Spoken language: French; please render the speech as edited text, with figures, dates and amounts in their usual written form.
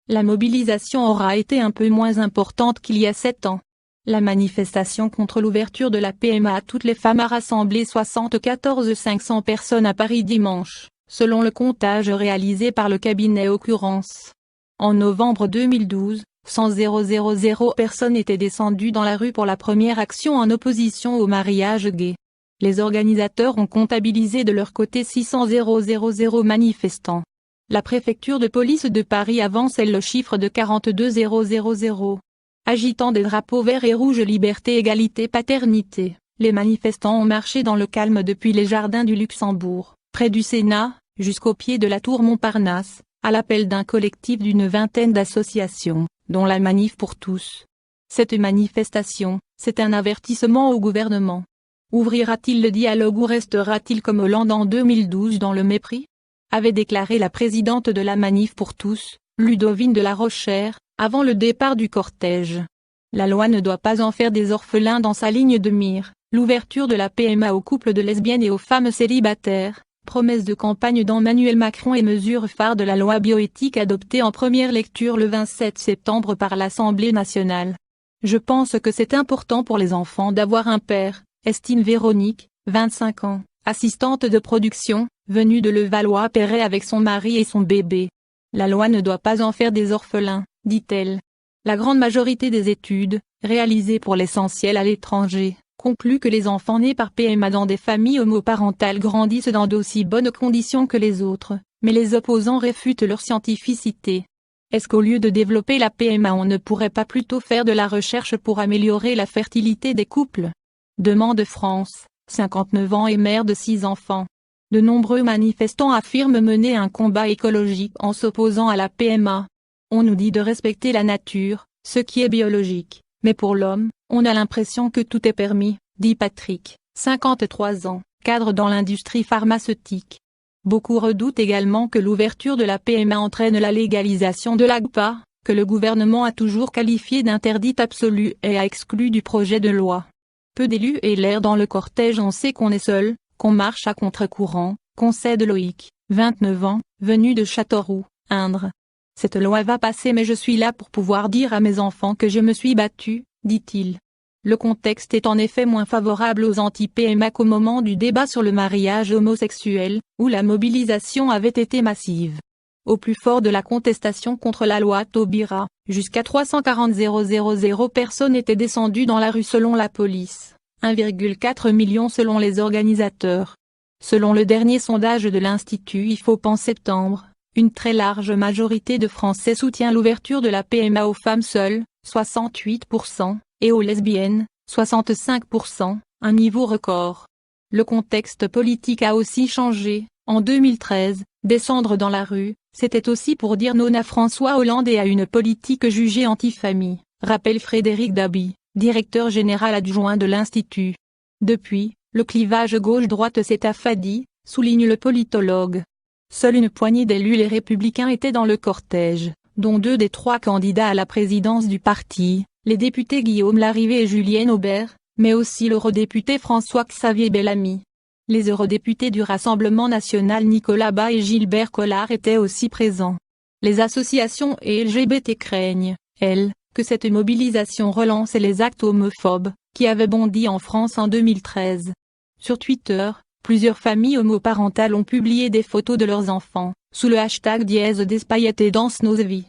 la mobilisation aura été un peu moins importante qu'il y a 7 ans. La manifestation contre l'ouverture de la PMA à toutes les femmes a rassemblé 74 500 personnes à Paris dimanche, selon le comptage réalisé par le cabinet Occurrence. En novembre 2012, 100 000 personnes étaient descendues dans la rue pour la première action en opposition au mariage gay. Les organisateurs ont comptabilisé de leur côté 600 000 manifestants. La préfecture de police de Paris avance elle le chiffre de 42 000. Agitant des drapeaux verts et rouges liberté égalité paternité, les manifestants ont marché dans le calme depuis les jardins du Luxembourg, près du Sénat, jusqu'au pied de la tour Montparnasse, à l'appel d'un collectif d'une vingtaine d'associations, dont la Manif pour tous. Cette manifestation, c'est un avertissement au gouvernement. Ouvrira-t-il le dialogue ou restera-t-il comme Hollande en 2012 dans le mépris? Avait déclaré la présidente de la Manif pour tous, Ludovine de la Rochère, avant le départ du cortège. La loi ne doit pas en faire des orphelins dans sa ligne de mire, l'ouverture de la PMA aux couples de lesbiennes et aux femmes célibataires, promesse de campagne d'Emmanuel Macron et mesure phare de la loi bioéthique adoptée en première lecture le 27 septembre par l'Assemblée nationale. Je pense que c'est important pour les enfants d'avoir un père, estime Véronique, 25 ans, assistante de production, venue de Levallois-Perret avec son mari et son bébé. La loi ne doit pas en faire des orphelins, dit-elle. La grande majorité des études, réalisées pour l'essentiel à l'étranger, concluent que les enfants nés par PMA dans des familles homoparentales grandissent dans d'aussi bonnes conditions que les autres, mais les opposants réfutent leur scientificité. Est-ce qu'au lieu de développer la PMA on ne pourrait pas plutôt faire de la recherche pour améliorer la fertilité des couples? Demande France, 59 ans et mère de 6 enfants. De nombreux manifestants affirment mener un combat écologique en s'opposant à la PMA. On nous dit de respecter la nature, ce qui est biologique, mais pour l'homme, on a l'impression que tout est permis, dit Patrick, 53 ans, cadre dans l'industrie pharmaceutique. Beaucoup redoutent également que l'ouverture de la PMA entraîne la légalisation de l'AGPA, que le gouvernement a toujours qualifié d'interdite absolue et a exclu du projet de loi. Peu d'élus et l'air dans le cortège on sait qu'on est seul, qu'on marche à contre-courant, concède Loïc, 29 ans, venu de Châteauroux, Indre. Cette loi va passer mais je suis là pour pouvoir dire à mes enfants que je me suis battu, dit-il. Le contexte est en effet moins favorable aux anti-PMA qu'au moment du débat sur le mariage homosexuel, où la mobilisation avait été massive. Au plus fort de la contestation contre la loi Taubira, jusqu'à 340 000 personnes étaient descendues dans la rue selon la police, 1,4 million selon les organisateurs. Selon le dernier sondage de l'Institut IFOP en septembre, une très large majorité de Français soutient l'ouverture de la PMA aux femmes seules, 68%, et aux lesbiennes, 65%, un niveau record. Le contexte politique a aussi changé. En 2013, descendre dans la rue, c'était aussi pour dire non à François Hollande et à une politique jugée anti-famille, rappelle Frédéric Dabi, directeur général adjoint de l'Institut. Depuis, le clivage gauche-droite s'est affadi, souligne le politologue. Seule une poignée d'élus les Républicains étaient dans le cortège, dont 2 des 3 candidats à la présidence du parti, les députés Guillaume Larrivé et Julienne Aubert, mais aussi l'eurodéputé François-Xavier Bellamy. Les eurodéputés du Rassemblement national Nicolas Bas et Gilbert Collard étaient aussi présents. Les associations et LGBT craignent, elles, que cette mobilisation relance les actes homophobes, qui avaient bondi en France en 2013. Sur Twitter, plusieurs familles homoparentales ont publié des photos de leurs enfants, sous le hashtag #DesPaillettes et Danse nos vies.